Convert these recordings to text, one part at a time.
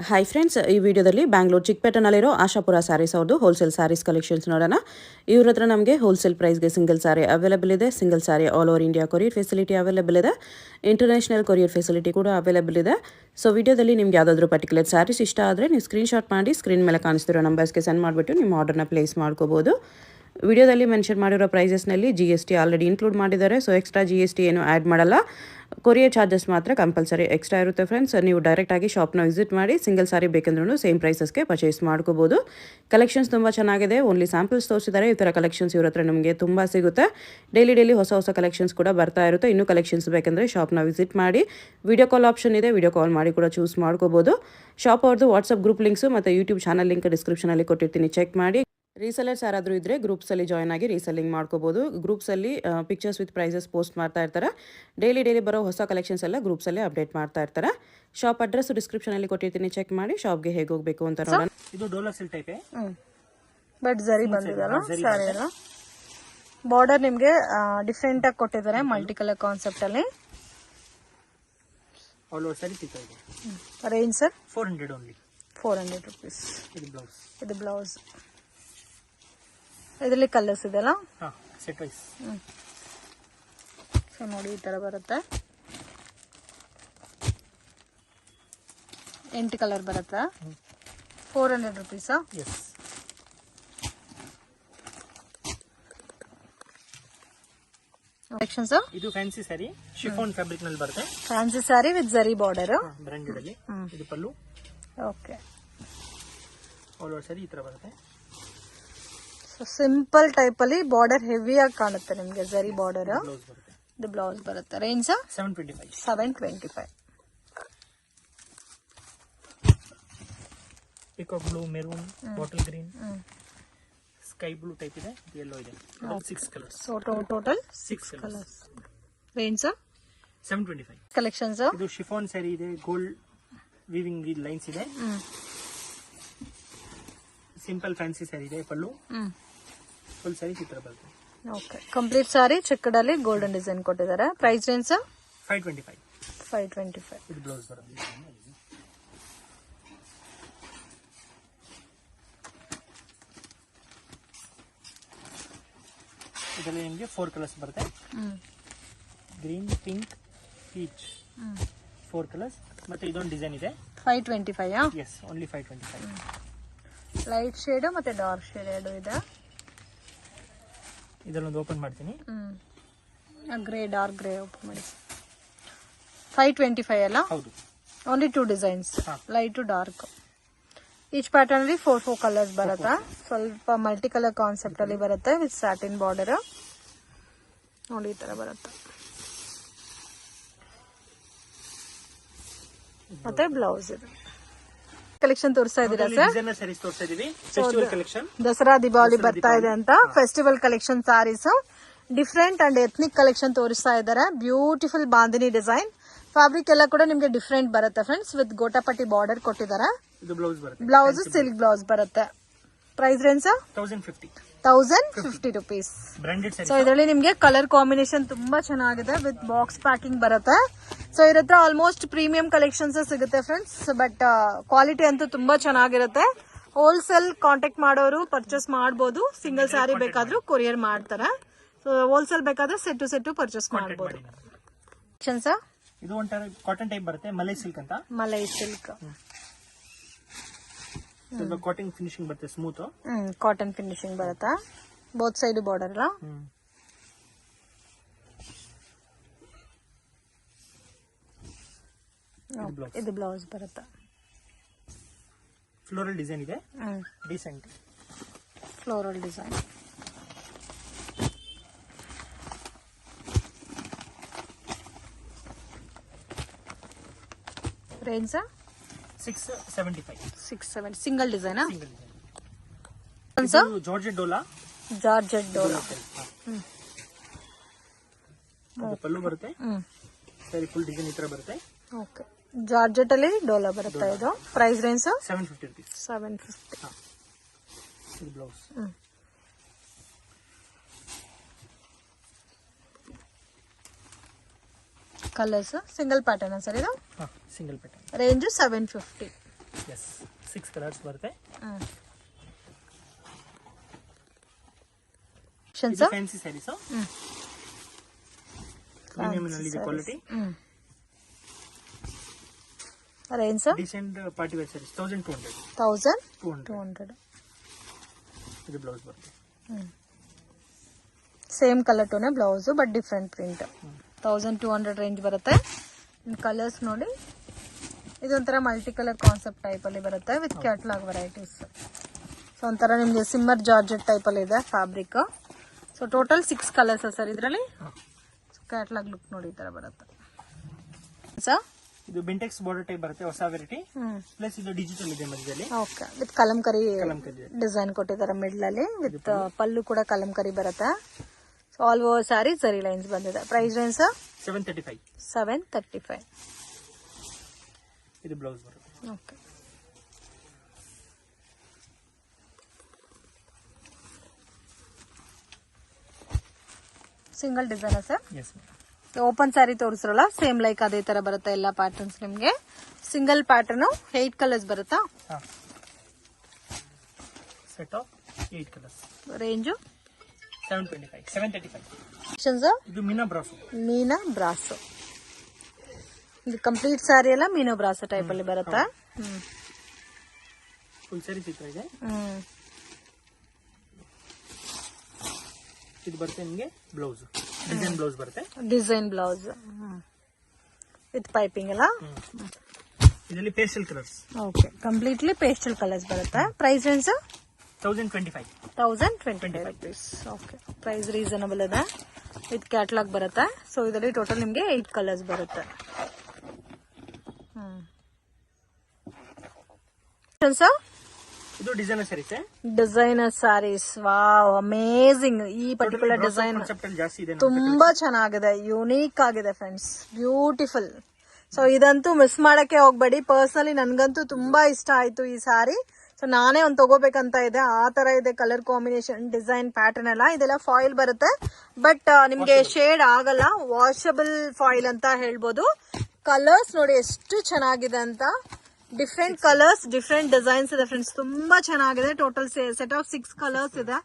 Hi friends, ಈ ವಿಡಿಯೋದಲ್ಲಿ ಬ್ಯಾಂಗ್ಳೂರ್ ಚಿಕ್ಕಪೇಟೆನಲ್ಲಿರೋ ಆಶಾಪುರ ಸ್ಯಾರೀಸ್ ಅವ್ರದ್ದು ಹೋಲ್ಸೇಲ್ ಸ್ಯಾರೀಸ್ ಕಲೆಕ್ಷನ್ಸ್ ನೋಡೋಣ. ಇವ್ರ ಹತ್ರ ನಮಗೆ ಹೋಲ್ಸೇಲ್ ಪ್ರೈಸ್ಗೆ ಸಿಂಗಲ್ ಸ್ಯಾರಿ ಅವೈಲೇಬಲ್ ಇದೆ. Single sari all over India courier facility available ಇದೆ. ಇಂಟರ್ನ್ಯಾಷನಲ್ ಕೊರಿಯರ್ ಫೆಸಿಲಿಟಿ ಕೂಡ ಅವೈಲೇಬಲ್ ಇದೆ. ಸೊ ವಿಡಿಯೋದಲ್ಲಿ ನಿಮ್ಗೆ ಯಾವುದಾದ್ರೂ ಪರ್ಟಿಕ್ಯುಲರ್ ಸ್ಯಾರೀಸ್ ಇಷ್ಟ ಆದರೆ ನೀವು ಸ್ಕ್ರೀನ್ಶಾಟ್ ಮಾಡಿ ಸ್ಕ್ರೀನ್ ಮೇಲೆ ಕಾಣಿಸ್ತಿರೋ ನಂಬರ್ಸ್ಗೆ ಸೆಂಡ್ ಮಾಡಿಬಿಟ್ಟು ನಿಮ್ಮ ಆರ್ಡರ್ನ ಪ್ಲೇಸ್ ಮಾಡ್ಕೋಬೋದು. ವಿಡಿಯೋದಲ್ಲಿ ಮೆನ್ಷನ್ ಮಾಡಿರೋ ಪ್ರೈಸಸ್ನಲ್ಲಿ GST ಆಲ್ರೆಡಿ ಇನ್ಕ್ಲೂಡ್ ಮಾಡಿದ್ದಾರೆ. ಸೊ ಎಕ್ಸ್ಟ್ರಾ GST ಏನು ಆ್ಯಡ್ ಮಾಡಲ್ಲ. ಕೊರಿಯರ್ ಚಾರ್ಜಸ್ ಮಾತ್ರ ಕಂಪಲ್ಸರಿ ಎಕ್ಸ್ಟ್ರಾ ಇರುತ್ತೆ ಫ್ರೆಂಡ್ಸ್. ನೀವು ಡೈರೆಕ್ಟಾಗಿ ಶಾಪ್ನ ವಿಸಿಟ್ ಮಾಡಿ ಸಿಂಗಲ್ ಸಾರಿ ಬೇಕಂದ್ರೂ ಸೇಮ್ ಪ್ರೈಸಸ್ಗೆ ಪರ್ಚೇಸ್ ಮಾಡ್ಕೋಬೋದು. ಕಲೆಕ್ಷನ್ಸ್ ತುಂಬ ಚೆನ್ನಾಗಿದೆ. ಓನ್ಲಿ ಸ್ಯಾಂಪಲ್ಸ್ ತೋರಿಸಿದ್ದಾರೆ. ಈ ಥರ ಕಲೆಕ್ಷನ್ಸ್ ಇವ್ರ ಹತ್ರ ನಮಗೆ ತುಂಬ ಸಿಗುತ್ತೆ. ಡೈಲಿ ಹೊಸ ಕಲೆಕ್ಷನ್ಸ್ ಕೂಡ ಬರ್ತಾ ಇರುತ್ತೆ. ಇನ್ನೂ ಕಲೆಕ್ಷನ್ಸ್ ಬೇಕಂದರೆ ಶಾಪ್ನ ವಿಸಿಟ್ ಮಾಡಿ. ವಿಡಿಯೋ ಕಾಲ್ ಆಪ್ಷನ್ ಇದೆ, ವಿಡಿಯೋ ಕಾಲ್ ಮಾಡಿ ಕೂಡ ಚೂಸ್ ಮಾಡ್ಕೋಬೋದು. ಶಾಪ್ ಅವ್ರದ್ದು ವಾಟ್ಸಪ್ ಗ್ರೂಪ್ ಲಿಂಕ್ಸು ಮತ್ತು ಯೂಟ್ಯೂಬ್ ಚಾನಲ್ ಲಿಂಕ್ ಡಿಸ್ಕ್ರಿಪ್ಷನಲ್ಲಿ ಕೊಟ್ಟಿರ್ತೀನಿ, ಚೆಕ್ ಮಾಡಿ. ರೀಸೆಲರ್ಸ್ ಯಾರಾದರೂ ಇದ್ದರೆ ಗ್ರೂಪ್ಸಲ್ಲಿ ಜಾಯ್ನ್ ಆಗಿ ರೀಸೆಲ್ಲಿಂಗ್ ಮಾಡ್ಕೋಬೋದು. ಗ್ರೂಪ್ಸಲ್ಲಿ ಪಿಕ್ಚರ್ಸ್ ವಿತ್ ಪ್ರೈಸಸ್ ಪೋಸ್ಟ್ ಮಾಡ್ತಾ ಇರ್ತಾರೆ. ಡೈಲಿ ಬರೋ ಹೊಸ ಕಲೆಕ್ಷನ್ಸ್ ಎಲ್ಲ ಗ್ರೂಪ್ಸಲ್ಲಿ ಅಪ್ಡೇಟ್ ಮಾಡ್ತಾ ಇರ್ತಾರೆ. ಶಾಪ್ ಅಡ್ರೆಸ್ ಡಿಸ್ಕ್ರಿಪ್ಷನಲ್ಲಿ ಕೊಟ್ಟಿರ್ತೀನಿ, ಚೆಕ್ ಮಾಡಿ. ಶಾಪ್ಗೆ ಹೇಗೆ ಹೋಗಬೇಕು ಅಂತ ನೋಡೋಣ. ಇದು ಡೋಲಾ ಸಿಲ್ಕ್ ಟೈಪ್ ಬಟ್ ಜರಿ ಬಂದಿದಲ್ಲ ಸಾರಿ ಎಲ್ಲ. ಬಾರ್ಡರ್ ನಿಮಗೆ ಡಿಫ್ರೆಂಟ್ ಆಗಿ ಕೊಟ್ಟಿದ್ದಾರೆ, ಮಲ್ಟಿ ಕಲರ್ ಕಾನ್ಸೆಪ್ಟ್ ಅಲ್ಲಿ. ಆಲ್ ಓವರ್ ಸಾರಿ ಸಿಗ್ತಾ ಇದೆ. Range sir 400 only. 400 rupees. ಇದು ಬ್ಲೌಸ್. ಇದು ಬ್ಲೌಸ್. ಇದರಲ್ಲಿ ಕಲರ್ಸ್ ಇದೆಲ್ಲ. Set wise. ಸೊ ನೋಡಿ ಈ ತರ ಬರುತ್ತೆ. 8 ಕಲರ್ ಬರುತ್ತೆ. 400 rupees. ಎಸ್. ಕಲೆಕ್ಷನ್ಸ್. ಇದು ಫ್ಯಾನ್ಸಿ ಸಾರಿ ಶಿಫಾನ್ ಫ್ಯಾಬ್ರಿಕ್ ನಲ್ಲಿ ಬರುತ್ತೆ. Fancy sari with zari border. Branded ಅಲ್ಲಿ. ಇದು pallu. Okay. All over sari ಈ ತರ ಬರುತ್ತೆ. ಸೊ ಸಿಂಪಲ್ ಟೈಪ್ ಅಲ್ಲಿ ಬಾರ್ಡರ್ ಹೆವಿ ಆಗಿ ಕಾಣುತ್ತೆ ನಿಮಗೆ, ಜರಿ ಬಾರ್ಡರ್. ಇದು ಬ್ಲೌಸ್ ಬರುತ್ತೆ. Range 725. Peacock blue, maroon, bottle green, sky blue type ಇದೆ. ಯೆಲ್ಲೋ ಇದೆ. 6 colours. So total 6 colours. Range 725. Collections. ಇದು ಶಿಫಾನ್ ಸ್ಯಾರಿ ಇದೆ. ಗೋಲ್ಡ್ ವೀವಿಂಗ್ ಲೈನ್ಸ್ ಇದೆ. ಸಿಂಪಲ್ ಫ್ಯಾನ್ಸಿ ಸ್ಯಾರಿ ಇದೆ. ಪಲ್ಲು ಫುಲ್ ಸ್ಯಾರಿ ಚಿತ್ರ ಬರುತ್ತೆ. ಓಕೆ. ಕಂಪ್ಲೀಟ್ ಸಾರಿ ಚಿಕ್ಕಡಲ್ಲಿ ಗೋಲ್ಡನ್ ಡಿಸೈನ್ ಕೊಟ್ಟಿದ್ದಾರೆ. Price range 525. 525. ಇದು ಬ್ಲೌಸ್ ಬರುತ್ತೆ. ಇದರಲ್ಲಿ ನಿಮಗೆ 4 ಕಲರ್ಸ್ ಬರುತ್ತೆ. Green, pink, peach, 4 colours. ಮತ್ತೆ ಇದೊಂದು ಡಿಸೈನ್ ಇದೆ. 525. Yes, only 525. ಲೈಟ್ ಶೇಡ್ ಮತ್ತೆ ಡಾರ್ಕ್ ಶೇಡ್ ಎರಡು ಇದೆ. ಇದರಲ್ಲೊಂದು ಓಪನ್ ಮಾಡ್ತೀನಿ. ಗ್ರೇ, ಡಾರ್ಕ್ ಗ್ರೇ ಓಪನ್ ಮಾಡಿ. 525 ಅಲ್ಲ? ಹೌದು. Only 2 designs, light to dark. Each pattern ಅಲ್ಲಿ 4 ಕಲರ್ಸ್ ಬರುತ್ತೆ. ಸ್ವಲ್ಪ ಮಲ್ಟಿ ಕಲರ್ ಕಾನ್ಸೆಪ್ಟ್ ಅಲ್ಲಿ ಬರುತ್ತೆ ವಿತ್ ಸ್ಯಾಟಿನ್ ಬಾರ್ಡರ್. ನೋಡಿ ಈ ತರ ಬರುತ್ತೆ. ಮತ್ತೆ ಬ್ಲೌಸ್ ಇದೆ. ಕಲೆಕ್ಷನ್ ತೋರಿಸ್ತಾ ಇದೀರಾ ಸರ್? ಡಿಸೈನರ್ ಸ್ಯಾರೀಸ್ ತೋರಿಸ್ತಾ ಇದೀವಿ. Festival collection. ದಸರಾ ದಿವಾಲಿ ಬರ್ತಾ ಇದೆ ಅಂತ festival collection saris, different and ethnic collection ತೋರಿಸ್ತಾ ಇದ್ದಾರೆ. Beautiful bandhani design. ಫ್ಯಾಬ್ರಿಕ್ ಎಲ್ಲ ಕೂಡ ನಿಮ್ಗೆ ಡಿಫ್ರೆಂಟ್ ಬರುತ್ತೆ ಫ್ರೆಂಡ್ಸ್. ವಿತ್ ಗೋಟಾಪಟ್ಟಿ ಬಾರ್ಡರ್ ಕೊಟ್ಟಿದ್ದಾರೆ. ಇದು ಬ್ಲೌಸ್ ಬರುತ್ತೆ. ಬ್ಲೌಸ್ ಸಿಲ್ಕ್ ಬ್ಲೌಸ್ ಬರುತ್ತೆ. Price range 1050 rupees. Branded sari. So ಇದರಲ್ಲಿ ನಿಮ್ಗೆ ಕಲರ್ ಕಾಂಬಿನೇಷನ್ ತುಂಬಾ ಚೆನ್ನಾಗಿದೆ. ವಿತ್ ಬಾಕ್ಸ್ ಪ್ಯಾಕಿಂಗ್ ಬರುತ್ತೆ. ಸೊ ಇದ್ರ ಹತ್ರ ಆಲ್ಮೋಸ್ಟ್ ಪ್ರೀಮಿಯಂ ಕಲೆಕ್ಷನ್ಸ್ ಸಿಗುತ್ತೆ ಫ್ರೆಂಡ್ಸ್. ಬಟ್ ಕ್ವಾಲಿಟಿ ಅಂತೂ ತುಂಬಾ ಚೆನ್ನಾಗಿರುತ್ತೆ. ಹೋಲ್ಸೇಲ್ ಕಾಂಟ್ಯಾಕ್ಟ್ ಮಾಡೋರು ಪರ್ಚೇಸ್ ಮಾಡಬಹುದು. ಸಿಂಗಲ್ ಸ್ಯಾರಿ ಬೇಕಾದ್ರೂ ಕೊರಿಯರ್ ಮಾಡ್ತಾರೆ. ಸೊ ಹೋಲ್ಸೇಲ್ ಬೇಕಾದ್ರೆ ಸೆಟ್ ಟು ಸೆಟ್ ಪರ್ಚೇಸ್ ಮಾಡಬಹುದು. ಇದು ಒಂಥರ ಕಾಟನ್ ಟೈಪ್ ಬರುತ್ತೆ. ಮಲೈ ಸಿಲ್ಕ್ ಅಂತ. ಮಲೈ ಸಿಲ್ಕ್. ಸ್ವಲ್ಪ ಕಾಟನ್ ಫಿನಿಶಿಂಗ್ ಬರುತ್ತೆ. ಸ್ಮೂತ್. ಕಾಟನ್ ಫಿನಿಶಿಂಗ್ ಬರುತ್ತೆ. ಬೋತ್ ಸೈಡ್ ಬಾರ್ಡರ್ ಅಲ್ಲ. ಇದು ಬ್ಲೌಸ್ ಬರುತ್ತೆ. ಫ್ಲೋರಲ್ ಡಿಸೈನ್ ಇದೆ. Decent floral design. Range 675. 670. Single design. Georgette ಡೋಲಾ. ಜಾರ್ಜೆಟ್ ಡೋಲಾ. ಪಲ್ಲು ಬರುತ್ತೆ. ಸರಿ, ಫುಲ್ ಡಿಸೈನ್ ಈ ತರ ಬರುತ್ತೆ. ಓಕೆ. ಜಾರ್ಜೆಟ್ ಅಲ್ಲಿ ಡೋಲಾ ಬರುತ್ತೆ. ಇದು ಪ್ರೈಸ್ ರೇಂಜ್ 750 rupees. 750. ಇದು blouse. Colours single pattern sir ಇದು. Single pattern. Range 750. Yes 6 colours ಬರುತ್ತೆ. ಇದು ಫ್ಯಾನ್ಸಿ ಸ್ಯಾರೀಸ್, ಪ್ರೀಮಿಯಂ ನಲ್ಲಿ ಇದೆ quality. Range sir decent party wear sarees 1200. 1200. ಇದು ಬ್ಲೌಸ್ ಬರುತ್ತೆ. Same colour tone blouse but different print. 1200 range ಬರುತ್ತೆ. Colours ನೋಡಿ, ಇದೊಂಥರ ಮಲ್ಟಿ ಕಲರ್ ಕಾನ್ಸೆಪ್ಟ್ ಟೈಪ್ ಅಲ್ಲಿ ಬರುತ್ತೆ ವಿತ್ ಕ್ಯಾಟ್ಲಾಗ್ ವೆರೈಟೀಸ್. ಸೊ ಒಂಥರ ನಿಮ್ಗೆ ಸಿಮ್ಮರ್ ಜಾರ್ಜೆಟ್ ಟೈಪ್ ಅಲ್ಲಿ ಇದೆ fabric. So total 6 colours sir ಇದರಲ್ಲಿ. ಕ್ಯಾಟ್ಲಾಗ್ ಲುಕ್ ನೋಡಿ ಈ ತರ ಬರುತ್ತೆ ಸರ್. ಇದು ಬೆಂಟೆಕ್ಸ್ ಬಾರ್ಡರ್ ಟೈಪ್ ಬರುತ್ತೆ, ಹೊಸ ವೆರೈಟಿ. ಪ್ಲಸ್ ಇದು ಡಿಜಿಟಲ್ ಇದೆ ಮಧ್ಯದಲ್ಲಿ. ಓಕೆ, ವಿತ್ ಕಲಂಕರಿ ಡಿಸೈನ್ ಕೊಟ್ಟಿದ್ದಾರೆ ಮಿಡ್ಲ್ ಅಲ್ಲಿ. ವಿತ್ ಪಲ್ಲು ಕೂಡ ಕಲಂಕರಿ ಬರುತ್ತೆ. ಸೊ ಆಲ್ ಓವರ್ ಸ್ಯಾರಿ ಸರಿ ಲೈನ್ಸ್ ಬಂದಿದೆ. Price range sir 735. 735. ಇದು ಬ್ಲೌಸ್ ಬರುತ್ತೆ. Okay, single design sir. Yes madam. Open saree ತೋರಿಸ್ರಲ್ಲ, ಸೇಮ್ ಲೈಕ್ ಅದೇ ತರ ಬರುತ್ತೆ ಎಲ್ಲ ಪ್ಯಾಟರ್ನ್ಸ್ ನಿಮ್ಗೆ. ಸಿಂಗಲ್ ಪ್ಯಾಟರ್ನ್ 8 ಕಲರ್ಸ್ ಬರುತ್ತಾ? Set of 8 colours. ರೇಂಜ್ 725. 735. ಇದು ಮೀನಾ ಬ್ರಾಸೋ. ಇದು ಕಂಪ್ಲೀಟ್ ಸ್ಯಾರಿ ಎಲ್ಲ ಮೀನೋ ಬ್ರಾಸೋ ಟೈಪ್ ಅಲ್ಲಿ ಬರುತ್ತಾ? ಫುಲ್ ಸ್ಯಾರಿ ಚಿತ್ರ ಇದೆ. ಇದು ಬರುತ್ತೆ ನಿಮಗೆ ಬ್ಲೌಸ್, ಡಿಸೈನ್ ಬ್ಲೌಸ್ ಬರುತ್ತೆ. ಡಿಸೈನ್ ಬ್ಲೌಸ್ ವಿತ್ ಪೈಪಿಂಗ್ ಎಲ್ಲ. ಇದರಲ್ಲಿ pastel colours. Okay, completely pastel colours ಬರುತ್ತೆ. Price range 1025. 1025 rupees. Okay, price reasonable ಇದೆ. ವಿತ್ ಕ್ಯಾಟ್ಲಾಗ್ ಬರುತ್ತೆ. ಸೊ ಇದರಲ್ಲಿ ಟೋಟಲ್ ನಿಮ್ಗೆ 8 ಕಲರ್ಸ್ ಬರುತ್ತೆ. ಇದು designer sarees. Designer sarees, wow amazing. ಈ ಪರ್ಟಿಕ್ಯುಲರ್ ಡಿಸೈನ್ ತುಂಬಾ ಚೆನ್ನಾಗಿದೆ, ಯುನೀಕ್ ಆಗಿದೆ ಫ್ರೆಂಡ್ಸ್, ಬ್ಯೂಟಿಫುಲ್. ಸೊ ಇದಂತೂ ಮಿಸ್ ಮಾಡಕ್ಕೆ ಹೋಗ್ಬೇಡಿ. ಪರ್ಸನಲಿ ನನ್ಗಂತೂ ತುಂಬಾ ಇಷ್ಟ ಆಯ್ತು ಈ ಸ್ಯಾರಿ. ಸೊ ನಾನೇ ಒಂದು ತಗೋಬೇಕಂತ ಇದೆ. ಆ ತರ ಇದೆ ಕಲರ್ ಕಾಂಬಿನೇಷನ್, ಡಿಸೈನ್, ಪ್ಯಾಟರ್ನ್ ಎಲ್ಲ. ಇದೆಲ್ಲ ಫಾಯಿಲ್ ಬರುತ್ತೆ, ಬಟ್ ನಿಮ್ಗೆ ಶೇಡ್ ಆಗಲ್ಲ. ವಾಷಬಲ್ ಫಾಯಿಲ್ ಅಂತ ಹೇಳ್ಬೋದು. ಕಲರ್ಸ್ ನೋಡಿ ಎಷ್ಟು ಚೆನ್ನಾಗಿದೆ ಅಂತ. ಡಿಫ್ರೆಂಟ್ ಕಲರ್ಸ್, ಡಿಫ್ರೆಂಟ್ ಡಿಸೈನ್ಸ್ ಇದೆ ಫ್ರೆಂಡ್ಸ್. ತುಂಬಾ ಚೆನ್ನಾಗಿದೆ. ಟೋಟಲ್ ಸೆಟ್ ಆಫ್ 6 ಕಲರ್ಸ್ ಇದೆ.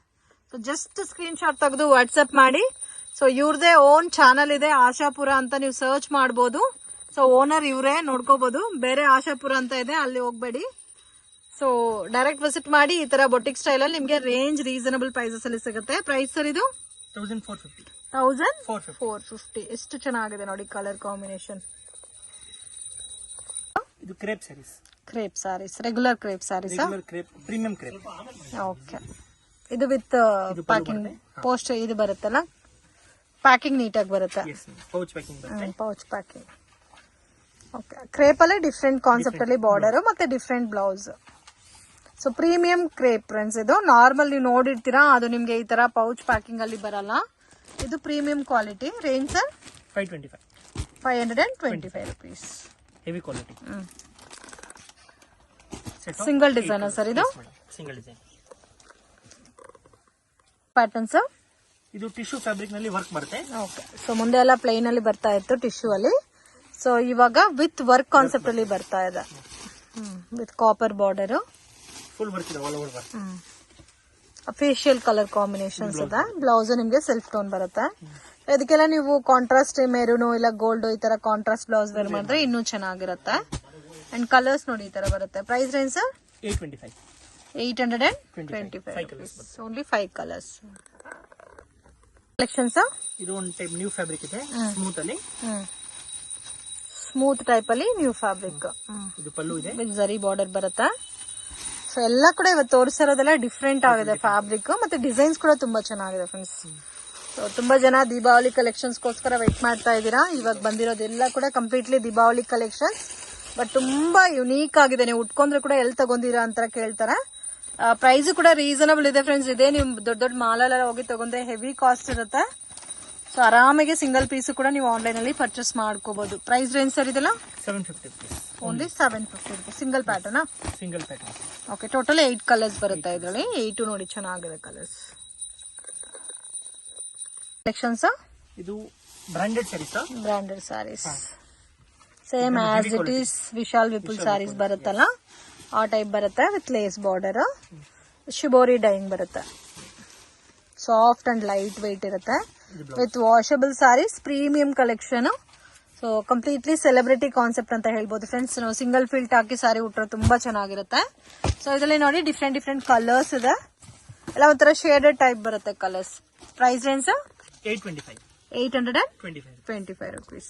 ಸೊ ಜಸ್ಟ್ ಸ್ಕ್ರೀನ್ ಶಾಟ್ ತೆಗೆದು ವಾಟ್ಸ್ಆಪ್ ಮಾಡಿ. ಸೊ ಇವ್ರದೇ ಓನ್ ಚಾನಲ್ ಇದೆ, ಆಶಾಪುರ ಅಂತ. ನೀವು ಸರ್ಚ್ ಮಾಡಬಹುದು. ಸೊ ಓನರ್ ಇವರೇ, ನೋಡ್ಕೋಬಹುದು. ಬೇರೆ ಆಶಾಪುರ ಅಂತ ಇದೆ, ಅಲ್ಲಿ ಹೋಗ್ಬೇಡಿ. ಸೊ ಡೈರೆಕ್ಟ್ ವಿಸಿಟ್ ಮಾಡಿ. ಈ ತರ ಬೊಟಿಕ್ ಸ್ಟೈಲ್ ಅಲ್ಲಿ ನಿಮ್ಗೆ ರೇಂಜ್ ರೀಸನಬಲ್ ಪ್ರೈಸಸ್ ಅಲ್ಲಿ ಸಿಗುತ್ತೆ. ಪ್ರೈಸ್ ಸರ್ ಇದು 1450. 1450. ಎಷ್ಟು ಚೆನ್ನಾಗಿದೆ ನೋಡಿ ಕಲರ್ ಕಾಂಬಿನೇಷನ್. ಇದು crepe saris. Crepe saris, regular crepe saris. Premium crepe. Okay, ಇದು ವಿತ್ ಪ್ಯಾಕಿಂಗ್ ಪೋಸ್ಟ್ ಇದು ಬರುತ್ತಲ್ಲ, ಪ್ಯಾಕಿಂಗ್ ನೀಟಾಗಿ ಬರುತ್ತೆ. ಪೌಚ್ ಪ್ಯಾಕಿಂಗ್ ಬರುತ್ತೆ. Pouch packing. ಓಕೆ, ಕ್ರೇಪ್ ಅಲ್ಲಿ ಡಿಫ್ರೆಂಟ್ ಕಾನ್ಸೆಪ್ಟ್ ಅಲ್ಲಿ ಬಾರ್ಡರ್ ಮತ್ತೆ different blouse. So premium crepe friends. ಇದು ನಾರ್ಮಲ್ ನೀವು ನೋಡಿರ್ತೀರಾ, ಅದು ನಿಮ್ಗೆ ಈ ತರ ಪೌಚ್ ಪ್ಯಾಕಿಂಗ್ ಅಲ್ಲಿ ಬರಲ್ಲ. ಇದು premium quality. Range sir 525. 525 rupees. Heavy quality. Single design sir ಇದು. Single design pattern sir. ಇದು ಟಿಶ್ಯೂ ಫ್ಯಾಬ್ರಿಕ್ ನಲ್ಲಿ ವರ್ಕ್ ಬರುತ್ತೆ. ಓಕೆ, ಸೊ ಮುಂದೆ ಎಲ್ಲ ಪ್ಲೇನ್ ಅಲ್ಲಿ ಬರ್ತಾ ಇತ್ತು ಟಿಶ್ಯೂ ಅಲ್ಲಿ. ಸೊ ಇವಾಗ ವಿತ್ ವರ್ಕ್ ಕಾನ್ಸೆಪ್ಟ್ ಅಲ್ಲಿ ಬರ್ತಾ ಇದೆ. With copper border, full work ಇದೆ, all over work. Facial colour combinations ಇದೆ. ಬ್ಲೌಸ್ ನಿಮ್ಗೆ ಸೆಲ್ಫ್ ಟೋನ್ ಬರುತ್ತೆ. ಇದಕ್ಕೆಲ್ಲ ನೀವು ಕಾಂಟ್ರಾಸ್ಟ್ ಮೆರೂನು ಇಲ್ಲ ಗೋಲ್ಡ್ ಈ ತರ ಕಾಂಟ್ರಾಸ್ಟ್ ಬ್ಲೌಸ್ ವೇರ್ ಮಾಡಿದ್ರೆ ಇನ್ನೂ ಚೆನ್ನಾಗಿರುತ್ತೆ. ಅಂಡ್ ಕಲರ್ಸ್ ನೋಡಿ ಈ ತರ ಬರುತ್ತೆ. Price range sir 825. 825. Only 5 colours. Collection sir. ಇದು ಒಂದು ಟೈಪ್ ನ್ಯೂ ಫ್ಯಾಬ್ರಿಕ್ ಇದೆ, ಸ್ಮೂತ್ ಅಲ್ಲಿ. ಸ್ಮೂತ್ ಟೈಪ್ ಅಲ್ಲಿ ನ್ಯೂ ಫ್ಯಾಬ್ರಿಕ್. ಇದು ಪಲ್ಲು ಇದೆ, ವಿತ್ ಜರಿ ಬಾರ್ಡರ್ ಬರುತ್ತೆ. ಸೊ ಎಲ್ಲ ಕೂಡ ಇವತ್ತು ತೋರಿಸಿರೋದೆಲ್ಲ ಡಿಫ್ರೆಂಟ್ ಆಗಿದೆ ಫ್ಯಾಬ್ರಿಕ್, ಮತ್ತೆ ಡಿಸೈನ್ಸ್ ಕೂಡ ತುಂಬಾ ಚೆನ್ನಾಗಿದೆ ಫ್ರೆಂಡ್ಸ್. ಸೊ ತುಂಬಾ ಜನ ದೀಪಾವಳಿ ಕಲೆಕ್ಷನ್ಸ್ಗೋಸ್ಕರ ವೆಯ್ಟ್ ಮಾಡ್ತಾ ಇದ್ದೀರಾ. ಇವಾಗ ಬಂದಿರೋದೆಲ್ಲ ಕೂಡ ಕಂಪ್ಲೀಟ್ಲಿ ದೀಪಾವಳಿ ಕಲೆಕ್ಷನ್ಸ್, ಬಟ್ ತುಂಬಾ ಯುನೀಕ್ ಆಗಿದೆ. ನೀವು ಉಟ್ಕೊಂಡ್ರೆ ಕೂಡ ಎಲ್ಲಿ ತಗೊಂಡಿರಾ ಅಂತ ಕೇಳ್ತಾರೆ. ಪ್ರೈಸ್ ಕೂಡ ರೀಸನಬಲ್ ಇದೆ ಫ್ರೆಂಡ್ಸ್. ಇದೆ ನೀವು ದೊಡ್ಡ ದೊಡ್ಡ ಮಾಲೆಲ್ಲ ಹೋಗಿ ತಗೊಂಡ್ರೆ ಹೆವಿ ಕಾಸ್ಟ್ ಇರುತ್ತೆ. ಸೊ ಆರಾಮಾಗಿ ಸಿಂಗಲ್ ಪೀಸ್ ಕೂಡ ನೀವು ಆನ್ಲೈನ್ ಅಲ್ಲಿ ಪರ್ಚೇಸ್ ಮಾಡ್ಕೋಬಹುದು. ಪ್ರೈಸ್ ರೇಂಜ್ ಸರ್ ಇದೆಲ್ಲ 750. Only 750 rupees. Single pattern. Single pattern. Okay, total 8 colours ಬರುತ್ತೆ ಇದರಲ್ಲಿ. 8 ನೋಡಿ ಚೆನ್ನಾಗಿದೆ ಕಲರ್ಸ್. ಕಲೆಕ್ಷನ್ಸ್. ಇದು branded saris. Branded saris same as it is Vishal Vipul saris ಬರುತ್ತಲ್ಲ. ಆ ಟೈಪ್ ಬರುತ್ತೆ with lace border. Shibori dyeing ಬರುತ್ತೆ. ಸಾಫ್ಟ್ ಅಂಡ್ ಲೈಟ್ ವೆಯ್ಟ್ ಇರುತ್ತೆ with washable saris. Premium collection. So completely celebrity concept ಅಂತ ಹೇಳ್ಬೋದು ಫ್ರೆಂಡ್ಸ್. ನಾವು ಸಿಂಗಲ್ ಫಿಲ್ಟ್ ಹಾಕಿ ಸಾರಿ ಉಟ್ರೆ ತುಂಬಾ ಚೆನ್ನಾಗಿರುತ್ತೆ. ಸೊ ಇದರಲ್ಲಿ ನೋಡಿ ಡಿಫ್ರೆಂಟ್ ಡಿಫ್ರೆಂಟ್ ಕಲರ್ಸ್ ಇದೆ. ಎಲ್ಲ ಒಂಥರ ಶೇಡೆಡ್ ಟೈಪ್ ಬರುತ್ತೆ ಕಲರ್ಸ್. Price range 825 rupees.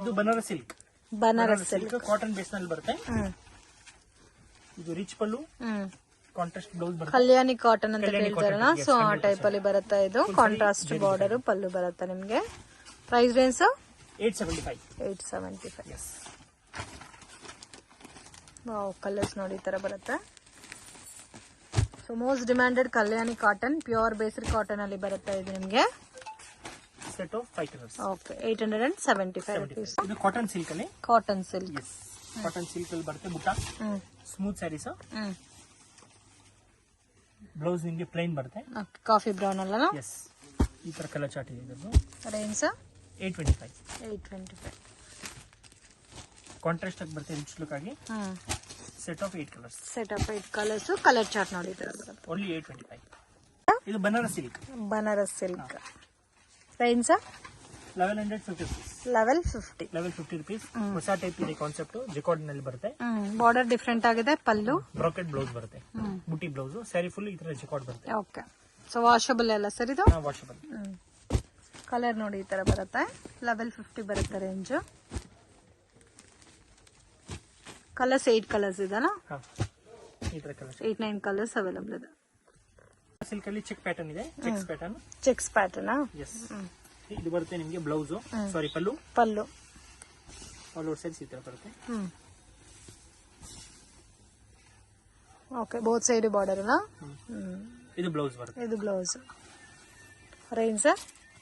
ಇದು Banaras silk. Banaras silk cotton base ನಲ್ಲಿ ಬರುತ್ತೆ. ಇದು ರಿಚ್ ಪಲ್ಲು, ಕಾಂಟ್ರಾಸ್ಟ್ ಬ್ಲೌಸ್ ಬರುತ್ತೆ. ಕಲ್ಯಾಣಿ ಕಾಟನ್ ಅಂತ ಹೇಳ್ತಾರಲ್ಲ, ಸೊ ಆ ಟೈಪ್ ಅಲ್ಲಿ ಬರುತ್ತೆ. ಇದು ಕಾಂಟ್ರಾಸ್ಟ್ ಬಾರ್ಡರ್ ಪಲ್ಲು ಬರುತ್ತೆ ನಿಮ್ಗೆ. Price range 875. ವಾವ್, ಕಲರ್ಸ್ ನೋಡಿ ಈ ತರ ಬರುತ್ತೆ. ಸೊ ಮೋಸ್ಟ್ ಡಿಮ್ಯಾಂಡೆಡ್ ಕಲ್ಯಾಣಿ ಕಾಟನ್, ಪ್ಯೂರ್ ಬೇಸ್ಡ್ ಕಾಟನ್ ಅಲ್ಲಿ ಬರುತ್ತೆ ಇದು ನಿಮ್ಗೆ. Set of 5 colours. Okay, 875 rupees. ಇದು ಕಾಟನ್ ಸಿಲ್ಕ್ ಅಲ್ಲಿ. Cotton silk. ಕಾಟನ್ ಸಿಲ್ಕ್ ಅಲ್ಲಿ ಬರುತ್ತೆ. ಬುಟ್ಟ ಸ್ಮೂತ್ ಸ್ಯಾರೀಸ್. ಬ್ಲೌಸ್ ನಿಮಗೆ ಪ್ಲೈನ್ ಬರುತ್ತೆ. ಕಾಫಿ ಬ್ರೌನ್ ಅಲ್ಲ. ಎಸ್, ಈ ತರ ಕಲರ್ ಚಾರ್ಟ್ ಇದೆ. ಇದು ರೇಂಜ್ 825. ಕಾಂಟ್ರಾಸ್ಟ್ ಆಗಿ ಬರುತ್ತೆ ರಿಚ್ ಲುಕ್ ಆಗಿ. Set of 8 colours. Set of 8 colours. Colour chart ನೋಡಿ ಓನ್ಲಿ 825. ಇದು Banaras silk. Banaras silk. Range 1150 rupees. ಹೊಸ ಟೈಪ್ ಇದೆ ಕಾನ್ಸೆಪ್ಟ್. ಜಿಕಾರ್ಡ್ ನಲ್ಲಿ ಬರುತ್ತೆ. ಬಾರ್ಡರ್ ಡಿಫ್ರೆಂಟ್ ಆಗಿದೆ. ಪಲ್ಲು ಬ್ರಾಕೆಟ್ ಬ್ಲೌಸ್ ಬರುತ್ತೆ. ಬುಟಿ ಬ್ಲೌಸ್. ಸ್ಯಾರಿ ಫುಲ್ ಈ ತರ ಜಿಕಾರ್ಡ್ ಬರುತ್ತೆ. ಓಕೆ, ಸೊ ವಾಷಬಲ್ ಎಲ್ಲ ಸರ್ ಇದು. ವಾಷಬಲ್. ಕಲರ್ ನೋಡಿ ಈ ತರ ಬರುತ್ತೆ. 1150 ಬರುತ್ತೆ ರೇಂಜ್. ಕಲರ್ಸ್ 8 ಕಲರ್ಸ್ ಇದೆಲ್ಲ. ಈ ತರ ಕಲರ್ಸ್ 8-9 ಕಲರ್ಸ್ ಅವೈಲಬಲ್ ಇದೆ. ಸಿಲ್ಕ್ ಅಲ್ಲಿ ಚೆಕ್ ಪ್ಯಾಟರ್ನ್ ಇದೆ. Cheques pattern. ಎಸ್, ಇದು ಬರುತ್ತೆ ನಿಮಗೆ ಬ್ಲೌಸ್. ಸಾರಿ, ಪಲ್ಲು. ಆಲ್ ಓವರ್ ಸೈಡ್ಸ್ ಈ ತರ ಬರುತ್ತೆ. ಓಕೆ, ಬೋತ್ ಸೈಡ್ ಬಾರ್ಡರ್ ಅಲ್ಲ. ಇದು ಬ್ಲೌಸ್ ಬರುತ್ತೆ. ಇದು blouse. Range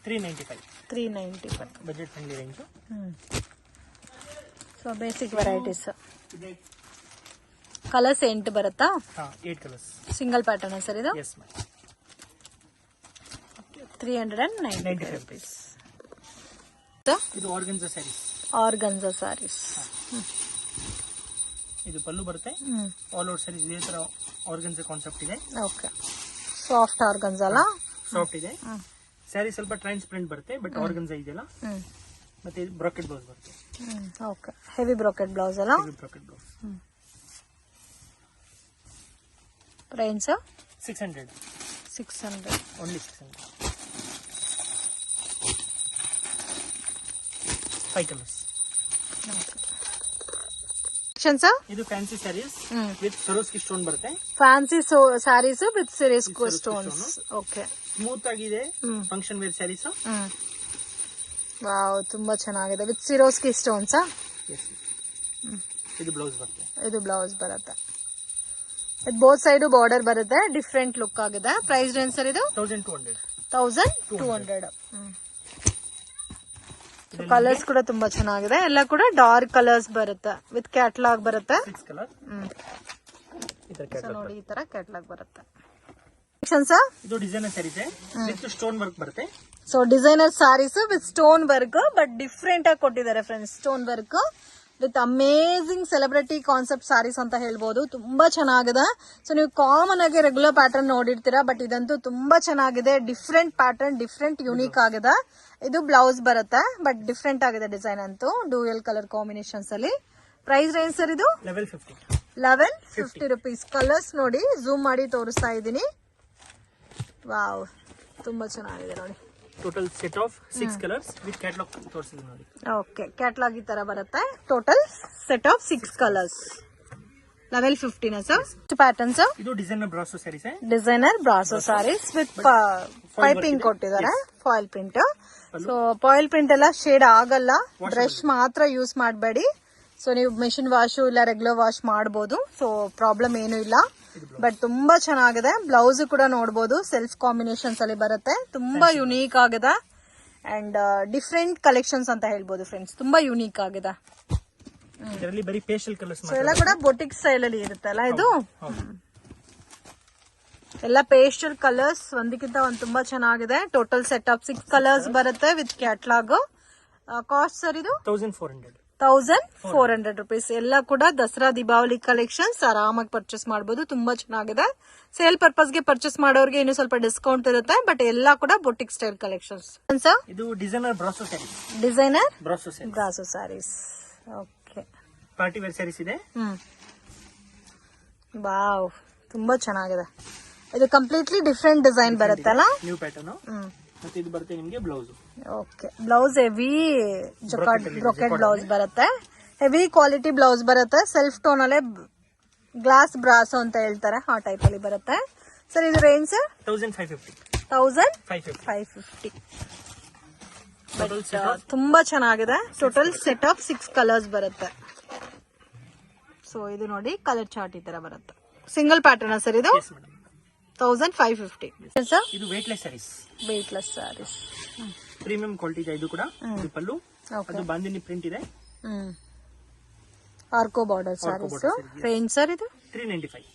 395. Budget friendly range. So basic varieties. Colours 8 ಬರುತ್ತಾ? 8 ಕಲರ್ಸ್. ಸಿಂಗಲ್ ಪ್ಯಾಟರ್ನ್ ಸರ್ ಇದು. Yes ma'am. 395 rupees. ಇದು ಆರ್ಗನ್ಜಾ ಸ್ಯಾರೀಸ್. ಆರ್ಗನ್ಜಾ ಸ್ಯಾರೀಸ್. ಇದು ಪಲ್ಲು ಬರುತ್ತೆ. ಆಲ್ ಓವರ್ ಸ್ಯಾರೀಸ್ ಇದೇ ತರ ಆರ್ಗನ್ಜಾ ಕಾನ್ಸೆಪ್ಟ್ ಇದೆ. ಓಕೆ, ಸಾಫ್ಟ್ ಆರ್ಗನ್ಜಾ ಅಲ್ಲ. ಸಾಫ್ಟ್ ಇದೆ. ಸ್ಯಾರಿ ಸ್ವಲ್ಪ ಟ್ರಾನ್ಸ್ಪರೆಂಟ್ ಬರುತ್ತೆ, ಬಟ್ ಆರ್ಗನ್ಜಾ ಇದೆಯಲ್ಲ. ಮತ್ತೆ ಇದು ಬ್ರಾಕೆಟ್ ಬ್ಲೌಸ್ ಬರುತ್ತೆ. ಓಕೆ, ಹೆವಿ ಬ್ರಾಕೆಟ್ ಬ್ಲೌಸ್ ಅಲ್ಲ. Bracket blouse. Range 600. Only 600. 5 colours. ಇದು fancy sarees with Swarovski stone ಬರುತ್ತೆ. Fancy sarees with Swarovski stones. Okay, smooth ಆಗಿದೆ. Function wear sarees. ವಾವ್, ತುಂಬಾ ಚೆನ್ನಾಗಿದೆ ವಿತ್ ಸಿರೋಸ್ಕಿ ಸ್ಟೋನ್ಸ್. ಇದು ಬ್ಲೌಸ್ ಬರುತ್ತೆ. ಇದು ಬ್ಲೌಸ್ ಬರುತ್ತೆ. ಬೋತ್ ಸೈಡ್ ಬಾರ್ಡರ್ ಬರುತ್ತೆ. ಡಿಫ್ರೆಂಟ್ ಲುಕ್ ಆಗಿದೆ. ಪ್ರೈಸ್ ರೇಂಜ್ ಸರ್ ಇದು 1200. ಕಲರ್ಸ್ ಕೂಡ ತುಂಬಾ ಚೆನ್ನಾಗಿದೆ. ಎಲ್ಲ ಕೂಡ ಡಾರ್ಕ್ ಕಲರ್ಸ್ ಬರುತ್ತೆ ವಿತ್ ಕ್ಯಾಟಲಾಗ್ ಬರುತ್ತೆ. ನೋಡಿ ಈ ತರ ಕ್ಯಾಟಲಾಗ್ ಬರುತ್ತೆ. ಇದು designer sarees with stone work ಬರುತ್ತೆ. So designer sarees with stone work, but different ಆಗಿ ಕೊಟ್ಟಿದ್ದಾರೆ friends. Stone work with amazing celebrity concept sarees ಅಂತ ಹೇಳ್ಬೋದು. ತುಂಬಾ ಚೆನ್ನಾಗಿದೆ. ಸೊ ನೀವು ಕಾಮನ್ ಆಗಿ ರೆಗ್ಯುಲರ್ ಪ್ಯಾಟರ್ನ್ ನೋಡಿರ್ತೀರಾ, ಬಟ್ ಇದಂತೂ ತುಂಬಾ ಚೆನ್ನಾಗಿದೆ. ಡಿಫ್ರೆಂಟ್ ಪ್ಯಾಟರ್ನ್, ಡಿಫ್ರೆಂಟ್ ಯೂನಿಕ್ ಆಗಿದೆ. ಇದು ಬ್ಲೌಸ್ ಬರುತ್ತೆ, ಬಟ್ ಡಿಫ್ರೆಂಟ್ ಆಗಿದೆ ಡಿಸೈನ್ ಅಂತೂ. ಡ್ಯೂಯಲ್ ಕಲರ್ ಕಾಂಬಿನೇಷನ್ಸ್ ಅಲ್ಲಿ. ಪ್ರೈಸ್ ರೇಂಜ್ ಸರ್ ಇದು 1150 rupees. ಕಲರ್ಸ್ ನೋಡಿ, ಝೂಮ್ ಮಾಡಿ ತೋರಿಸ್ತಾ ಇದ್ದೀನಿ. ವಾವ್, ತುಂಬಾ ಚೆನ್ನಾಗಿದೆ ನೋಡಿ. Total set of 6 colours with catalogue ತೋರಿಸಿದೆ ನೋಡಿ. ಓಕೆ, ಕ್ಯಾಟಲಾಗ್ ಈ ತರ ಬರುತ್ತೆ. Total set of 6 colours. 1150 sir. Patterns ಇದು designer brasso saris. Designer brasso sarees with piping ಕೊಟ್ಟಿದ್ದಾರೆ. Foil print. So foil print ಎಲ್ಲ ಶೇಡ್ ಆಗಲ್ಲ. ಬ್ರಷ್ ಮಾತ್ರ ಯೂಸ್ ಮಾಡಬೇಡಿ. ಸೊ ನೀವು ಮೆಷಿನ್ ವಾಶ್ ಇಲ್ಲ ರೆಗ್ಯುಲರ್ ವಾಶ್ ಮಾಡಬಹುದು. ಸೊ ಪ್ರಾಬ್ಲಮ್ ಏನು ಇಲ್ಲ. ಬಟ್ ತುಂಬಾ ಚೆನ್ನಾಗಿದೆ. ಬ್ಲೌಸ್ ಕೂಡ ನೋಡಬಹುದು. ಸೆಲ್ಫ್ ಕಾಂಬಿನೇಷನ್ಸ್ ಅಲ್ಲಿ ಬರುತ್ತೆ. ತುಂಬಾ ಯುನೀಕ್ ಆಗಿದೆ ಅಂಡ್ ಡಿಫ್ರೆಂಟ್ ಕಲೆಕ್ಷನ್ಸ್ ಅಂತ ಹೇಳ್ಬೋದು ಫ್ರೆಂಡ್ಸ್. ತುಂಬಾ ಯುನೀಕ್ ಆಗಿದೆ. ಇದರಲ್ಲಿ ಬರೀ ಪೇಸ್ಟಲ್ ಕಲರ್ಸ್ ಮಾತ್ರ. ಎಲ್ಲ ಕೂಡ ಬೊಟಿಕ್ ಸ್ಟೈಲ್ ಅಲ್ಲಿ ಇರುತ್ತಲ್ಲ ಇದು. ಎಲ್ಲ ಪೇಸ್ಟಲ್ ಕಲರ್ಸ್ ಒಂದಕ್ಕಿಂತ ಒಂದು ತುಂಬಾ ಚೆನ್ನಾಗಿದೆ. ಟೋಟಲ್ ಸೆಟ್ ಆಫ್ 6 ಕಲರ್ಸ್ ಬರುತ್ತೆ ವಿತ್ ಕ್ಯಾಟಲಾಗ್. ಕಾಸ್ಟ್ ಸರ್ ಇದು 1400 rupees. ಎಲ್ಲ ಕೂಡ ದಸರಾ ದೀಪಾವಳಿ ಕಲೆಕ್ಷನ್ಸ್ ಆರಾಮಾಗಿ ಪರ್ಚೇಸ್ ಮಾಡಬಹುದು. ತುಂಬಾ ಚೆನ್ನಾಗಿದೆ. ಸೇಲ್ ಪರ್ಪಸ್ ಗೆ ಪರ್ಚೇಸ್ ಮಾಡೋರಿಗೆ ಇನ್ನು ಸ್ವಲ್ಪ ಡಿಸ್ಕೌಂಟ್ ಇರುತ್ತೆ. ಬಟ್ ಎಲ್ಲ ಕೂಡ ಬೊಟಿಕ್ ಸ್ಟೈಲ್ ಕಲೆಕ್ಷನ್ಸ್. ಇದು designer brasso saris. Designer brasso saris. Brasso saris. Okay. Party wear saris ಇದೆ. ವಾವ್, ತುಂಬಾ ಚೆನ್ನಾಗಿದೆ. ಇದು ಕಂಪ್ಲೀಟ್ಲಿ ಡಿಫ್ರೆಂಟ್ ಡಿಸೈನ್ ಬರುತ್ತಲ್ಲ, ನ್ಯೂ ಪ್ಯಾಟರ್ನ್. ಮತ್ತೆ ಇದು ಬರುತ್ತೆ ನಿಮಗೆ blouse. Okay. Blouse heavy brocade blouse ಬರುತ್ತೆ. ಹೆವಿ ಕ್ವಾಲಿಟಿ ಬ್ಲೌಸ್ ಬರುತ್ತೆ. ಸೆಲ್ಫ್ ಟೋನ್ ಅಲ್ಲೇ ಗ್ಲಾಸ್ ಬ್ರಾಸೋ ಅಂತ ಹೇಳ್ತಾರೆ, ಆ ಟೈಪ್ ಅಲ್ಲಿ ಬರುತ್ತೆ. ಸರ್ ಇದು ರೇಂಜ್ ಸರ್ 1550. ತುಂಬಾ ಚೆನ್ನಾಗಿದೆ. ಟೋಟಲ್ ಸೆಟ್ ಆಫ್ 6 ಕಲರ್ಸ್ ಬರುತ್ತೆ. ಸೊ ಇದು ನೋಡಿ ಕಲರ್ ಚಾರ್ಟ್ ಈ ತರ ಬರುತ್ತೆ. ಸಿಂಗಲ್ ಪ್ಯಾಟರ್ನ್ ಸರ್ ಇದು. 1550. ಸರ್ ಇದು weightless saris. Weightless saris. Premium quality ಇದೆ ಇದು ಕೂಡ. ಇದು ಪಲ್ಲು. ಅದು ಬಾಂದಿನಿ ಪ್ರಿಂಟ್ ಇದೆ. ಆರ್ಕೋ ಬಾರ್ಡರ್ ಸ್ಯಾರೀಸ್. ರೇಂಜ್ ಸರ್ ಇದು 395.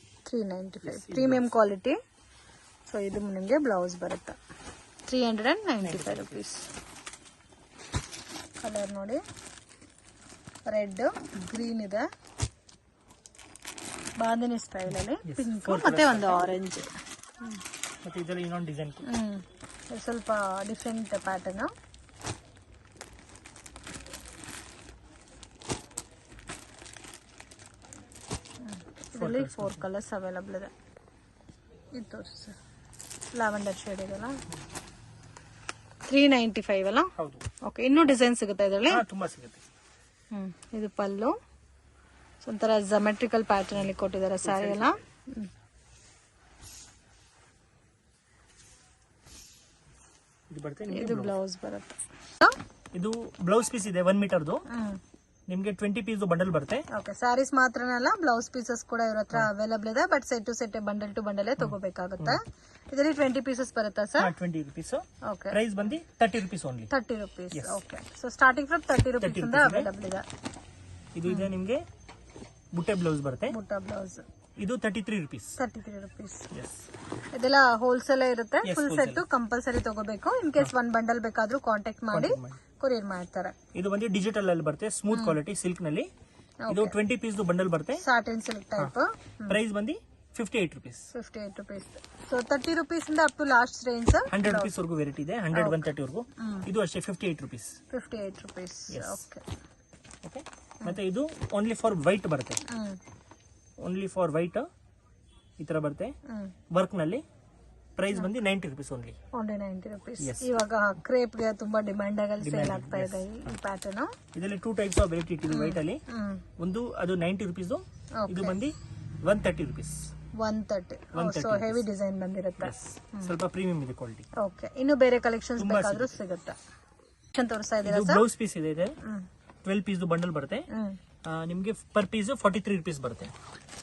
Premium quality. ಸೊ ಇದು ನಿಮಗೆ ಬ್ಲೌಸ್ ಬರುತ್ತೆ. 395 rupees. ಕಲರ್ ನೋಡಿ, ರೆಡ್, ಗ್ರೀನ್ ಇದೆ, ಬಾಂದಿನಿ ಸ್ಟೈಲ್ ಅಲ್ಲಿ, ಪಿಂಕ್ ಮತ್ತೆ ಒಂದು ಆರೆಂಜ್. ಮತ್ತೆ ಇದರಲ್ಲಿ ಇನ್ನೊಂದು ಡಿಸೈನ್. ಸ್ವಲ್ಪ ಡಿಫ್ರೆಂಟ್ ಪ್ಯಾಟರ್ನ್. ಇದರಲ್ಲಿ 4 ಕಲರ್ಸ್ ಅವೈಲಬಲ್ ಇದೆ. ಇದು ತೋರಿಸಿ ಸರ್. ಲ್ಯಾವೆಂಡರ್ ಶೇಡ್ ಇದೆಲ್ಲ 395 ಅಲ್ಲ? ಹೌದು. ಓಕೆ. ಇನ್ನೂ ಡಿಸೈನ್ ಸಿಗುತ್ತೆ ಇದರಲ್ಲಿ? ತುಂಬಾ ಸಿಗುತ್ತೆ. ಇದು ಪಲ್ಲು. ಒಂಥರ ಜಮೆಟ್ರಿಕಲ್ ಪ್ಯಾಟರ್ನ್ ಅಲ್ಲಿ ಕೊಟ್ಟಿದ್ದಾರೆ ಸ್ಯಾರಿ ಎಲ್ಲ. ಇದು ಬ್ಲೌಸ್ ಬರುತ್ತೆ. ಇದು ಬ್ಲೌಸ್ ಪೀಸ್ ಇದೆ 1 ಮೀಟರ್ದು. ನಿಮ್ಗೆ 20 ಪೀಸ್ ಬಂಡಲ್ ಬರುತ್ತೆ. ಓಕೆ. ಸ್ಯಾರೀಸ್ ಮಾತ್ರನೇ ಅಲ್ಲ, ಬ್ಲೌಸ್ ಪೀಸಸ್ ಕೂಡ ಇವ್ರ ಹತ್ರ ಅವೈಲಬಲ್ ಇದೆ. But set to set, bundle to bundle ತಗೋಬೇಕಾಗುತ್ತೆ. ಇದರಲ್ಲಿ 20 ಪೀಸಸ್ ಬರುತ್ತಾ ಸರ್? 20 rupees. ಓಕೆ. ಪ್ರೈಸ್ ಬಂದು 30 rupees only. 30 rupees. Okay. So starting from 30 rupees ಇಂದ ಅವೈಲಬಲ್ ಇದೆ. ಇದು ಇದೆ ನಿಮ್ಗೆ ಬುಟ್ಟೆ ಬ್ಲೌಸ್ ಬರುತ್ತೆ. ಬುಟ್ಟ ಬ್ಲೌಸ್. ಇದು 33 rupees. 33 rupees. ಎಸ್. ಇದೆಲ್ಲ ಹೋಲ್ಸೇಲ್ ಇರುತ್ತೆ. ಫುಲ್ ಸೆಟ್ ಕಂಪಲ್ಸರಿ ತಗೋಬೇಕು. ಇನ್ ಕೇಸ್ 1 ಬಂಡಲ್ ಬೇಕಾದ್ರೂ ಕಾಂಟ್ಯಾಕ್ಟ್ ಮಾಡಿ ಕೊರಿಯರ್ ಮಾಡ್ತಾರೆ. ಇದು ಬಂದು ಡಿಜಿಟಲ್ ಅಲ್ಲಿ ಬರುತ್ತೆ, ಸ್ಮೂತ್ ಕ್ವಾಲಿಟಿ ಸಿಲ್ಕ್ ನಲ್ಲಿ. ಇದು 20 ಪೀಸ್ ಬಂಡಲ್ ಬರುತ್ತೆ. Satin silk type. ಪ್ರೈಸ್ ಬಂದು 58 rupees. 58 rupees. ಸೊ 30 rupees ಇಂದ up to last range 100 rupees ವರೆಗೂ ವೆರೈಟಿ ಇದೆ. 100 130 ವರೆಗೂ. ಇದು ಅಷ್ಟೇ 58 rupees. 58 rupees. ಓಕೆ. ಓಕೆ. ಮತ್ತೆ ಇದು ಓನ್ಲಿ ಫಾರ್ ವೈಟ್ ಬರುತ್ತೆ. ಓನ್ಲಿ ಫಾರ್ ವೈಟ್ ಈ ತರ ಬರುತ್ತೆ ವರ್ಕ್ ನಲ್ಲಿ. ಪ್ರೈಸ್ ಬಂದು 90 rupees ಓನ್ಲಿ. 90 rupees. ಇವಾಗ ಕ್ರೇಪ್ ಗೆ ತುಂಬಾ ಡಿಮ್ಯಾಂಡ್ ಆಗಿ ಸೇಲ್ ಆಗ್ತಾ ಇದೆ ಈ ಪ್ಯಾಟರ್ನ್. ಇದರಲ್ಲಿ 2 ಟೈಪ್ಸ್ ಆಫ್ ವೆರೈಟಿ ಇದೆ ವೈಟ್ ಅಲ್ಲಿ. ಒಂದು ಅದು 90 rupees. ಇದು ಬಂದು 130 rupees. 130. ಸೊ ಹೆವಿ ಡಿಸೈನ್ ಬಂದಿರುತ್ತೆ. ಸ್ವಲ್ಪ ಪ್ರೀಮಿಯಂ ಇದೆ ಕ್ವಾಲಿಟಿ. ಓಕೆ. ಇನ್ನು ಬೇರೆ ಕಲೆಕ್ಷನ್ಸ್ ಬೇಕಾದ್ರೂ ಸಿಗುತ್ತೆ. ತೋರಿಸ್ತಾ ಇದ್ದೀರಾ ಸರ್? ಬ್ಲೌಸ್ ಪೀಸ್ ಇದೆ. 12 ಪೀಸ್ ಬಂಡಲ್ ಬರುತ್ತೆ. ನಿಮ್ಗೆ ಪರ್ ಪೀಸ್ 43 rupees ಬರುತ್ತೆ.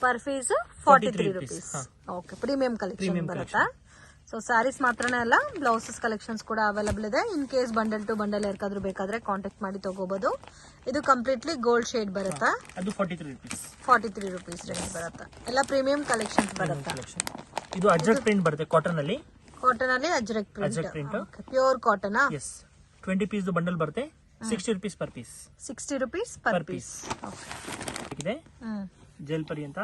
Per piece 43 rupees. Okay. Premium collection ಬರುತ್ತಾ? ಸೊ ಸ್ಯಾರೀಸ್ ಮಾತ್ರನೇ ಅಲ್ಲ, ಬ್ಲೌಸಸ್ ಕಲೆಕ್ಷನ್ಸ್ ಕೂಡ ಅವೈಲಬಲ್ ಇದೆ. In case bundle to bundle ಯಾರಿಗಾದ್ರೂ ಬೇಕಾದ್ರೆ ಕಾಂಟ್ಯಾಕ್ಟ್ ಮಾಡಿ ತಗೋಬಹುದು. ಇದು ಕಂಪ್ಲೀಟ್ಲಿ ಗೋಲ್ಡ್ ಶೇಡ್ ಬರುತ್ತಾ? ಅದು 43 rupees. 43 rupees ರೇಂಜ್ ಬರುತ್ತೆ. ಎಲ್ಲ ಪ್ರೀಮಿಯಂ ಕಲೆಕ್ಷನ್ಸ್ ಬರುತ್ತೆ. ಇದು ಅಜ್ರಕ್ ಪ್ರಿಂಟ್ ಬರುತ್ತೆ ಕಾಟನ್ ಅಲ್ಲಿ. ಕಾಟನ್ ಅಲ್ಲಿ ajrak print. Pure cotton. Yes. 20 piece bundle ಬರುತ್ತೆ. 60 rupees per piece. 60 rupees per piece. ಇದೆ ಜೆಲ್ ಪರಿ ಅಂತ.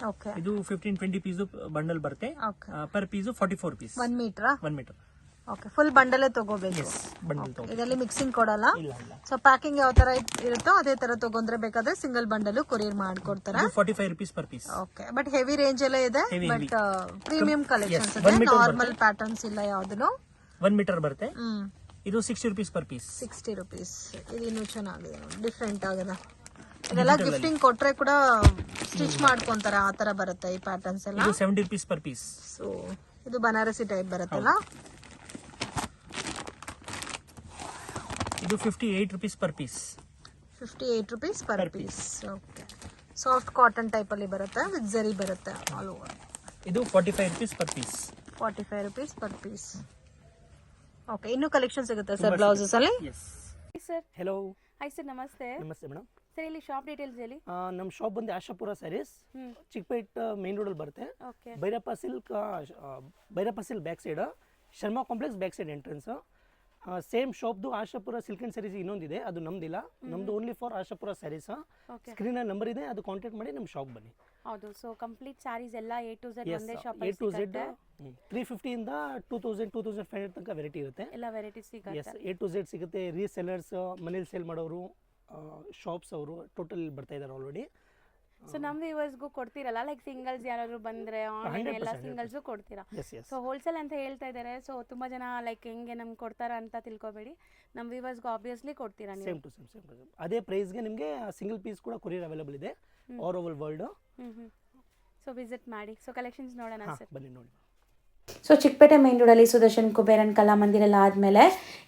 ಓಕೆ. ಇದು 15-20 ಪೀಸ್ ಬಂಡಲ್ ಬರುತ್ತೆ. Per piece 44 rupees. 1 metre. 1 metre. Okay. Full bundle ತಗೋಬೇಕು. ಇದರಲ್ಲಿ ಮಿಕ್ಸಿಂಗ್ ಕೊಡಲ್ಲ. ಸೊ ಪ್ಯಾಕಿಂಗ್ ಯಾವ ತರ ಇರುತ್ತೋ ಅದೇ ತರ ತಗೊಂಡ್ರೆ ಬೇಕಾದ್ರೆ ಸಿಂಗಲ್ ಬಂಡಲ್ ಕೊರಿಯರ್ ಮಾಡ್ಕೊಡ್ತಾರೆ. 45 rupees per piece. Okay. But heavy range ಎಲ್ಲ ಇದೆ. ಬಟ್ ಪ್ರೀಮಿಯಂ ಕಲೆಕ್ಷನ್ಸ್ ಇದೆ. ನಾರ್ಮಲ್ ಪ್ಯಾಟರ್ನ್ಸ್ ಇಲ್ಲ ಯಾವ್ದು. 1 ಮೀಟರ್ ಬರುತ್ತೆ. ಇದು 60 rupees ಪರ್ ಪೀಸ್. 60 rupees. ಇದು ಇನ್ನೂ ಚೆನ್ನಾಗಿದೆ, ಡಿಫ್ರೆಂಟ್ ಆಗಿದೆ. ಇದೆಲ್ಲ ಗಿಫ್ಟಿಂಗ್ ಕೊಟ್ರೆ ಕೂಡ ಸ್ಟಿಚ್ ಮಾಡ್ಕೊಂತಾರೆ, ಆ ತರ ಬರುತ್ತೆ ಈ ಪ್ಯಾಟರ್ನ್ಸ್ ಎಲ್ಲ. ಇದು 70 rupees ಪರ್ ಪೀಸ್. ಸೊ ಇದು ಬನಾರಸಿ ಟೈಪ್ ಬರುತ್ತಲ್ಲ. ಇದು 58 rupees per piece. 58 rupees per piece. Okay. Soft cotton type ಅಲ್ಲಿ ಬರುತ್ತೆ, ವಿತ್ ಜರಿ ಬರುತ್ತೆ ಆಲ್ ಓವರ್. ಇದು 45 rupees per piece. 45 rupees per piece. Okay. ಇನ್ನೂ ಕಲೆಕ್ಷನ್ ಸಿಗುತ್ತೆ ಸರ್ ಬ್ಲೌಸಸ್ ಅಲ್ಲಿ? Yes sir. Hello. Hi sir, ನಮಸ್ತೆ. ನಮಸ್ತೆ ಮೇಡಮ್. ಸರ್ ಇಲ್ಲಿ ಶಾಪ್ ಡೀಟೇಲ್ಸ್ ಹೇಳಿ. ನಮ್ಮ ಶಾಪ್ ಬಂದು ಆಶಾಪುರ ಸ್ಯಾರೀಸ್, ಚಿಕ್ಕಪೇಟ್ ಮೇನ್ ರೋಡ್ ಅಲ್ಲಿ ಬರುತ್ತೆ. Okay. Bhairappa silk back side, Sharma complex back side entrance. Same ಶಾಪ್ದು ಆಶಾಪುರ ಸಿಲ್ಕ್ ಆ್ಯಂಡ್ ಸ್ಯಾರೀಸ್ ಇನ್ನೊಂದಿದೆ, ಅದು ನಮ್ದಿಲ್ಲ. ನಮ್ದು only for Ashapura sarees. Okay ಸ್ಕ್ರೀನಲ್ಲಿ ನಂಬರ್ ಇದೆ, ಅದು ಕಾಂಟ್ಯಾಕ್ಟ್ ಮಾಡಿ ನಮ್ಮ ಶಾಪ್ ಬನ್ನಿ. ಹೌದು. ಸೊ ಕಂಪ್ಲೀಟ್ ಸ್ಯಾರೀಸ್ ಎಲ್ಲ A to Z ಒಂದೇ ಶಾಪ್ A to Z 350 ಇಂದ 2000 2500 ತನಕ ವೆರೈಟಿ ಇರುತ್ತೆ. ಎಲ್ಲ ವೆರೈಟೀಸ್ ಸಿಗುತ್ತೆ. ಎಸ್, A to Z ಸಿಗುತ್ತೆ. ರೀಸೆಲ್ಲರ್ಸ್, ಮನೇಲಿ ಸೇಲ್ ಮಾಡೋರು, ಶಾಪ್ಸ್ ಅವರು ಟೋಟಲ್ ಬರ್ತಾ ಇದ್ದಾರೆ ಆಲ್ರೆಡಿ. ಸೊ ನಮ್ಮ ವ್ಯೂವರ್ಸ್ಗೂ ಕೊಡ್ತೀರಲ್ಲ, ಲೈಕ್ ಸಿಂಗಲ್ಸ್ ಯಾರಾದ್ರು ಬಂದ್ರೆ ಆನ್ಲೈನ್ ಎಲ್ಲ 100%, ಸಿಂಗಲ್ಸು ಕೊಡ್ತೀರಾ? S S. ಸೊ ಹೋಲ್ಸೇಲ್ ಅಂತ ಹೇಳ್ತಾ ಇದ್ದಾರೆ. ಸೊ ತುಂಬ ಜನ ಲೈಕ್ ಹೆಂಗೆ ನಮ್ಗೆ ಕೊಡ್ತಾರ ಅಂತ ತಿಳ್ಕೊಬೇಡಿ, ನಮ್ಮ ವ್ಯೂವರ್ಸ್ಗೂ ಆಬ್ವಿಯಸ್ಲಿ ಕೊಡ್ತೀರಾ ನೀವು? ಸೇಮ್ ಟು ಸೇಮ್ ಅದೇ ಪ್ರೈಸ್ಗೆ ನಿಮಗೆ ಸಿಂಗಲ್ ಪೀಸ್ ಕೂಡ ಕೊರಿಯರ್ ಅವೈಲೇಬಲ್ ಇದೆ all over world. So visit ಮಾಡಿ. ಸೊ ಕಲೆಕ್ಷನ್ಸ್ ನೋಡೋಣ ಸರ್. ಬನ್ನಿ ನೋಡಿ. ಸೊ ಚಿಕ್ಕಪೇಟೆ ಮೇನ್ ರೋಡಲ್ಲಿ ಸುದರ್ಶನ್ ಕುಬೇರನ್ ಕಲಾಮಂದಿರ ಎಲ್ಲ ಆದಮೇಲೆ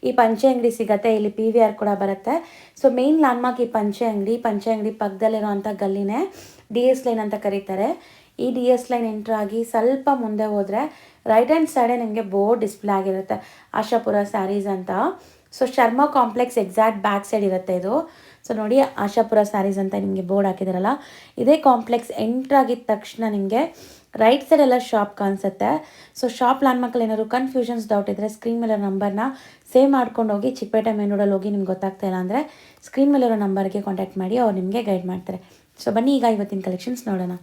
ಈ ಪಂಚೆ ಅಂಗಡಿ ಸಿಗುತ್ತೆ. ಇಲ್ಲಿ PVR ಕೂಡ ಬರುತ್ತೆ. ಸೊ ಮೇನ್ ಲ್ಯಾಂಡ್ಮಾರ್ಕ್ ಈ ಪಂಚೆ ಅಂಗಡಿ ಪಕ್ಕದಲ್ಲಿರುವಂಥ ಗಲ್ಲಿನೇ DS ಲೈನ್ ಅಂತ ಕರೀತಾರೆ. ಈ DS ಲೈನ್ ಎಂಟ್ರ್ ಆಗಿ ಸ್ವಲ್ಪ ಮುಂದೆ ಹೋದರೆ ರೈಟ್ ಹ್ಯಾಂಡ್ ಸೈಡೇ ನಿಮಗೆ ಬೋರ್ಡ್ ಡಿಸ್ಪ್ಲೇ ಆಗಿರುತ್ತೆ, ಆಶಾಪುರ ಸ್ಯಾರೀಸ್ ಅಂತ. So Sharma complex exact back side ಇರುತ್ತೆ ಇದು. ಸೊ ನೋಡಿ, ಆಶಾಪುರ ಸ್ಯಾರೀಸ್ ಅಂತ ನಿಮಗೆ ಬೋರ್ಡ್ ಹಾಕಿದಾರಲ್ಲ, ಇದೇ ಕಾಂಪ್ಲೆಕ್ಸ್ ಎಂಟ್ರ್ ಆಗಿದ ತಕ್ಷಣ ನಿಮಗೆ ರೈಟ್ ಸೈಡ್ ಎಲ್ಲ ಶಾಪ್ ಕಾಣಿಸುತ್ತೆ. ಸೊ ಶಾಪ್ ಲ್ಯಾಂಡ್ಮಾರ್ಕಲ್ಲಿ ಏನಾದ್ರು ಕನ್ಫ್ಯೂಷನ್ಸ್ ಡೌಟ್ ಇದ್ದರೆ ಸ್ಕ್ರೀನ್ ಮೇಲೆ ನಂಬರ್ನ ಸೇವ್ ಮಾಡ್ಕೊಂಡು ಹೋಗಿ. ಚಿಕ್ಕಪೇಟೆ ಮೇನ್ ರೋಡಲ್ಲಿ ಹೋಗಿ ನಿಮ್ಗೆ ಗೊತ್ತಾಗ್ತಾ ಇಲ್ಲ ಅಂದರೆ ಸ್ಕ್ರೀನ್ ಮೇಲಿರೋ ನಂಬರ್ಗೆ ಕಾಂಟ್ಯಾಕ್ಟ್ ಮಾಡಿ, ಅವ್ರು ನಿಮಗೆ ಗೈಡ್ ಮಾಡ್ತಾರೆ. ಸೊ ಬನ್ನಿ ಈಗ ಇವತ್ತಿನ ಕಲೆಕ್ಷನ್ಸ್ ನೋಡೋಣ.